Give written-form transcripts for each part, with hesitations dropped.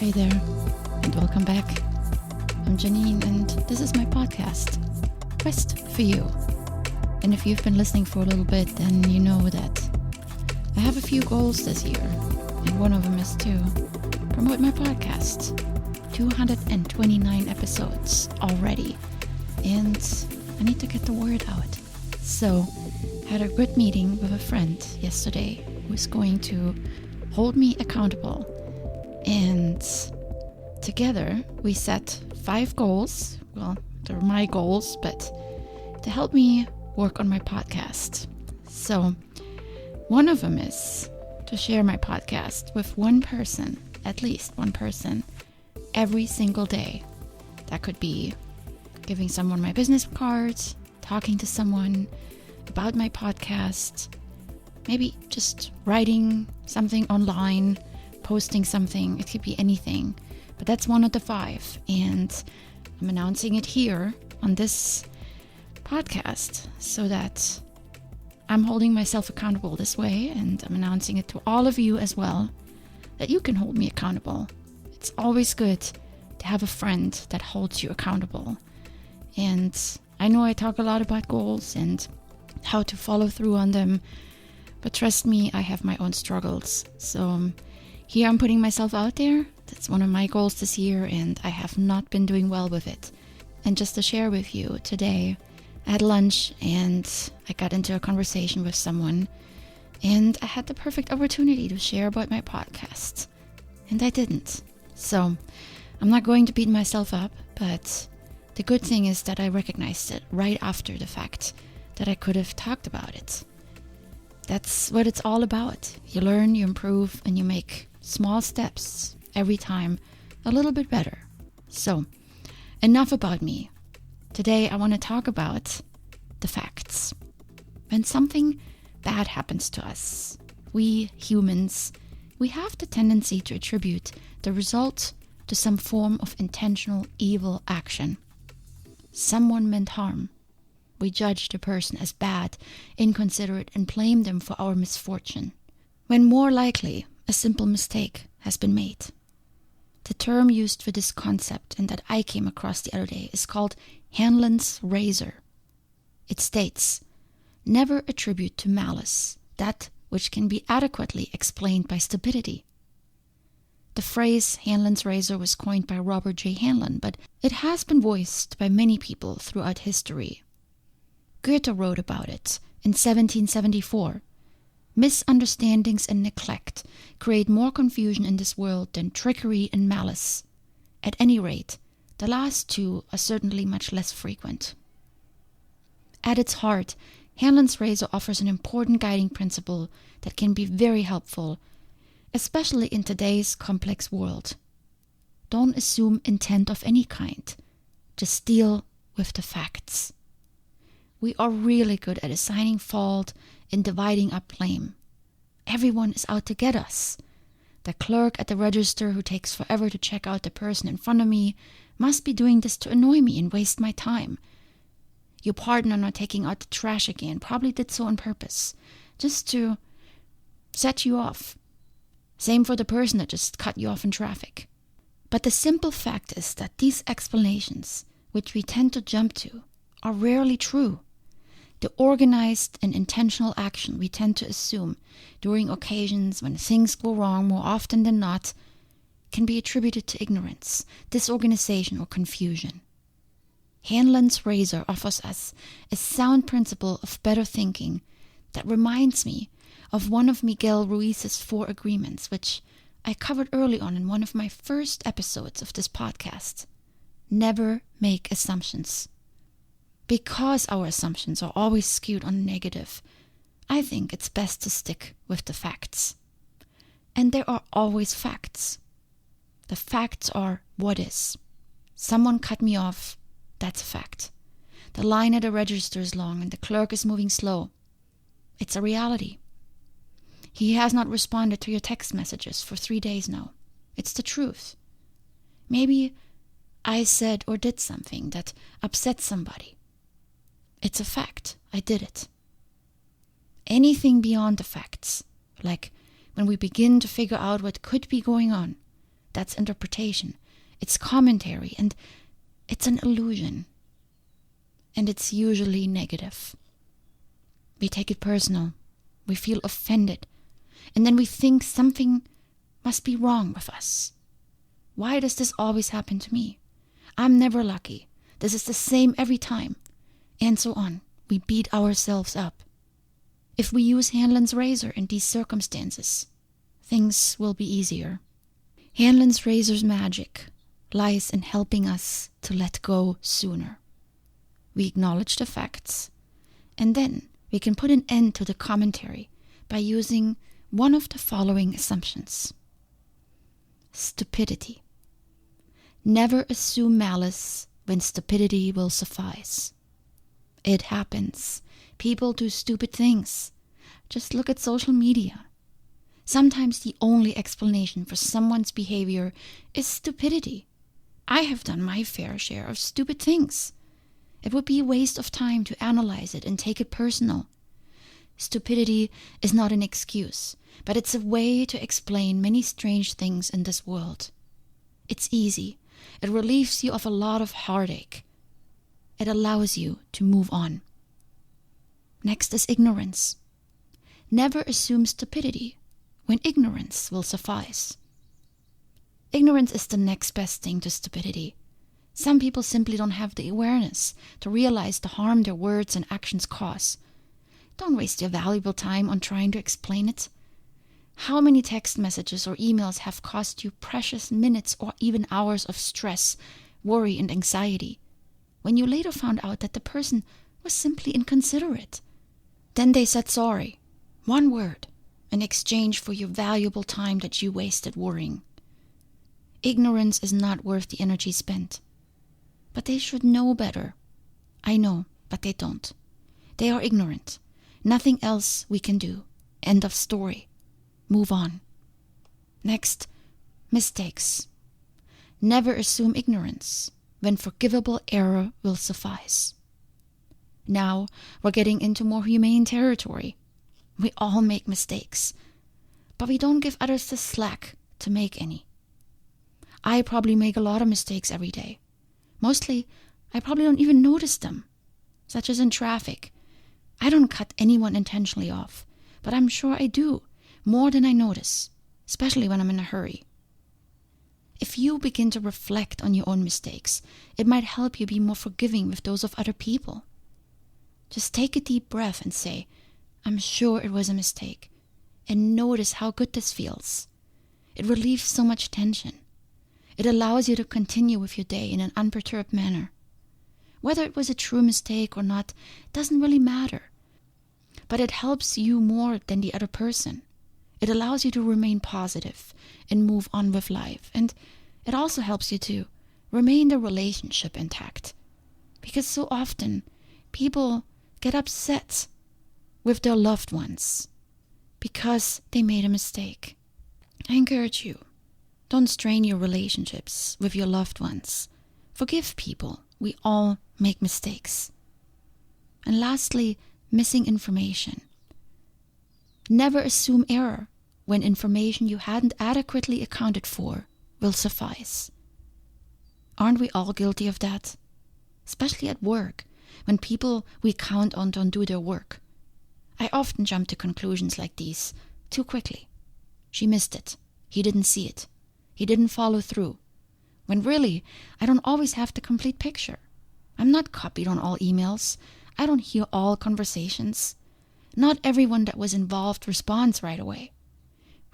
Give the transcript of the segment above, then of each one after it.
Hey there, and welcome back. I'm Janine, and this is my podcast, Quest for You. And if you've been listening for a little bit, then you know that I have a few goals this year, and one of them is to promote my podcast. 229 episodes already, and I need to get the word out. So, I had a good meeting with a friend yesterday who's going to hold me accountable. And together we set 5 goals. Well, they're my goals, but to help me work on my podcast. So one of them is to share my podcast with one person, at least one person, every single day. That could be giving someone my business cards, talking to someone about my podcast, maybe just writing something online, posting something. It could be anything, but that's one of the 5, and I'm announcing it here on this podcast so that I'm holding myself accountable this way, and I'm announcing it to all of you as well, that you can hold me accountable. It's always good to have a friend that holds you accountable. And I know I talk a lot about goals and how to follow through on them, but trust me, I have my own struggles. So here I'm putting myself out there. That's one of my goals this year, and I have not been doing well with it. And just to share with you, today I had lunch and I got into a conversation with someone, and I had the perfect opportunity to share about my podcast, and I didn't. So I'm not going to beat myself up, but the good thing is that I recognized it right after the fact that I could have talked about it. That's what it's all about. You learn, you improve, and you make small steps every time a little bit better. So, enough about me. Today I want to talk about the facts. When something bad happens to us, we humans, we have the tendency to attribute the result to some form of intentional evil action. Someone meant harm. We judge the person as bad, inconsiderate, and blame them for our misfortune, when more likely a simple mistake has been made. The term used for this concept, and that I came across the other day, is called Hamlins Razor. It states, never attribute to malice that which can be adequately explained by stupidity. The phrase Hamlin's Razor was coined by Robert J. Hamlin, but it has been voiced by many people throughout history. Goethe wrote about it in 1774. Misunderstandings and neglect create more confusion in this world than trickery and malice. At any rate, the last 2 are certainly much less frequent. At its heart, Hamlin's Razor offers an important guiding principle that can be very helpful, especially in today's complex world. Don't assume intent of any kind. Just deal with the facts. We are really good at assigning fault and dividing up blame. Everyone is out to get us. The clerk at the register who takes forever to check out the person in front of me must be doing this to annoy me and waste my time. Your partner not taking out the trash again probably did so on purpose, just to set you off. Same for the person that just cut you off in traffic. But the simple fact is that these explanations, which we tend to jump to, are rarely true. The organized and intentional action we tend to assume during occasions when things go wrong more often than not can be attributed to ignorance, disorganization, or confusion. Hamlin's Razor offers us a sound principle of better thinking that reminds me of one of Miguel Ruiz's 4 agreements, which I covered early on in one of my first episodes of this podcast. Never make assumptions. Because our assumptions are always skewed on the negative, I think it's best to stick with the facts. And there are always facts. The facts are what is. Someone cut me off. That's a fact. The line at the register is long and the clerk is moving slow. It's a reality. He has not responded to your text messages for 3 days now. It's the truth. Maybe I said or did something that upset somebody. It's a fact. I did it. Anything beyond the facts, like when we begin to figure out what could be going on, That's interpretation. It's commentary, and it's an illusion. And it's usually negative. We take it personal. We feel offended. And then we think something must be wrong with us. Why does this always happen to me? I'm never lucky. This is the same every time. And so on. We beat ourselves up. If we use Hamlins Razor in these circumstances, things will be easier. Hamlins Razor's magic lies in helping us to let go sooner. We acknowledge the facts, and then we can put an end to the commentary by using one of the following assumptions. Stupidity. Never assume malice when stupidity will suffice. It happens. People do stupid things. Just look at social media. Sometimes the only explanation for someone's behavior is stupidity. I have done my fair share of stupid things. It would be a waste of time to analyze it and take it personal. Stupidity is not an excuse, but it's a way to explain many strange things in this world. It's easy. It relieves you of a lot of heartache. It allows you to move on. Next is ignorance. Never assume stupidity when ignorance will suffice. Ignorance is the next best thing to stupidity. Some people simply don't have the awareness to realize the harm their words and actions cause. Don't waste your valuable time on trying to explain it. How many text messages or emails have cost you precious minutes or even hours of stress, worry, and anxiety, when you later found out that the person was simply inconsiderate? Then they said sorry, one word, in exchange for your valuable time that you wasted worrying. Ignorance is not worth the energy spent. But they should know better. I know, but they don't. They are ignorant. Nothing else we can do. End of story. Move on. Next, mistakes. Never assume ignorance when forgivable error will suffice. Now we're getting into more humane territory. We all make mistakes, but we don't give others the slack to make any. I probably make a lot of mistakes every day. Mostly, I probably don't even notice them, such as in traffic. I don't cut anyone intentionally off, but I'm sure I do, more than I notice, especially when I'm in a hurry. If you begin to reflect on your own mistakes, it might help you be more forgiving with those of other people. Just take a deep breath and say, I'm sure it was a mistake, and notice how good this feels. It relieves so much tension. It allows you to continue with your day in an unperturbed manner. Whether it was a true mistake or not doesn't really matter. But it helps you more than the other person. It allows you to remain positive and move on with life. And it also helps you to remain the relationship intact. Because so often, people get upset with their loved ones because they made a mistake. I encourage you, don't strain your relationships with your loved ones. Forgive people. We all make mistakes. And lastly, missing information. Never assume error when information you hadn't adequately accounted for will suffice. Aren't we all guilty of that? Especially at work, when people we count on don't do their work. I often jump to conclusions like these too quickly. She missed it. He didn't see it. He didn't follow through. When really, I don't always have the complete picture. I'm not copied on all emails. I don't hear all conversations. Not everyone that was involved responds right away.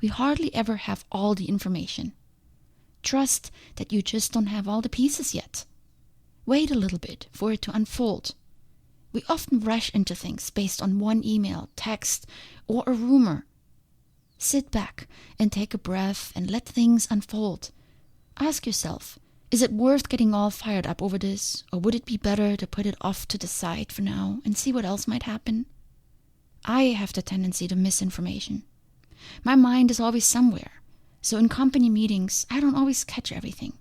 We hardly ever have all the information. Trust that you just don't have all the pieces yet. Wait a little bit for it to unfold. We often rush into things based on one email, text, or a rumor. Sit back and take a breath and let things unfold. Ask yourself, is it worth getting all fired up over this, or would it be better to put it off to the side for now and see what else might happen? I have the tendency to miss information. My mind is always somewhere, so in company meetings, I don't always catch everything.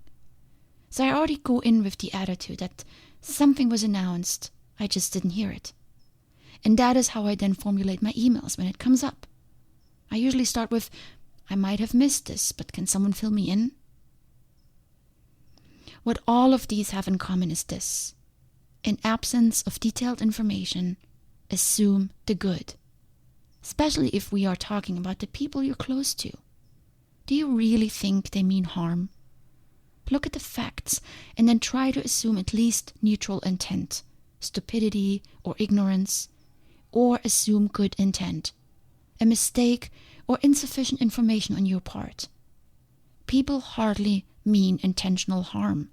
So I already go in with the attitude that something was announced, I just didn't hear it. And that is how I then formulate my emails when it comes up. I usually start with, I might have missed this, but can someone fill me in? What all of these have in common is this: in absence of detailed information, assume the good. Especially if we are talking about the people you're close to. Do you really think they mean harm? Look at the facts and then try to assume at least neutral intent, stupidity or ignorance, or assume good intent, a mistake or insufficient information on your part. People hardly mean intentional harm.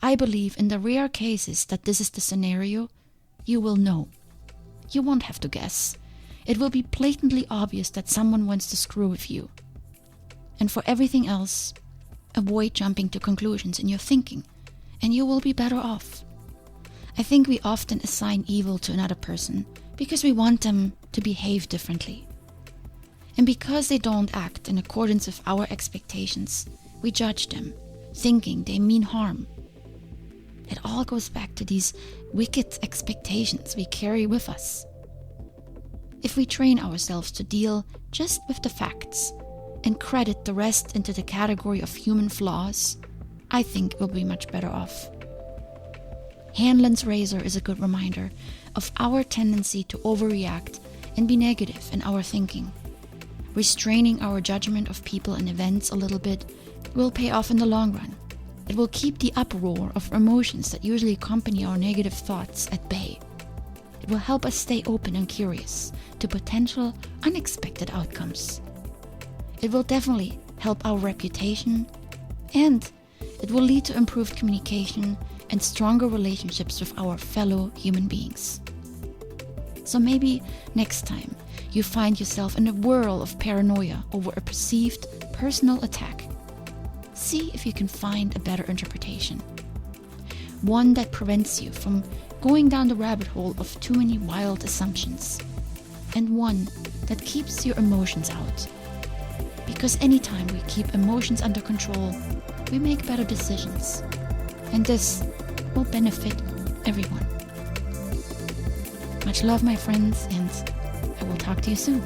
I believe in the rare cases that this is the scenario, you will know. You won't have to guess. It will be blatantly obvious that someone wants to screw with you. And for everything else, avoid jumping to conclusions in your thinking, and you will be better off. I think we often assign evil to another person because we want them to behave differently. And because they don't act in accordance with our expectations, we judge them, thinking they mean harm. It all goes back to these wicked expectations we carry with us. If we train ourselves to deal just with the facts and credit the rest into the category of human flaws, I think we'll be much better off. Hamlins Razor is a good reminder of our tendency to overreact and be negative in our thinking. Restraining our judgment of people and events a little bit will pay off in the long run. It will keep the uproar of emotions that usually accompany our negative thoughts at bay. It will help us stay open and curious to potential unexpected outcomes. It will definitely help our reputation, and it will lead to improved communication and stronger relationships with our fellow human beings. So maybe next time you find yourself in a whirl of paranoia over a perceived personal attack, see if you can find a better interpretation. One that prevents you from going down the rabbit hole of too many wild assumptions. And one that keeps your emotions out. Because anytime we keep emotions under control, we make better decisions. And this will benefit everyone. Much love, my friends, and I will talk to you soon.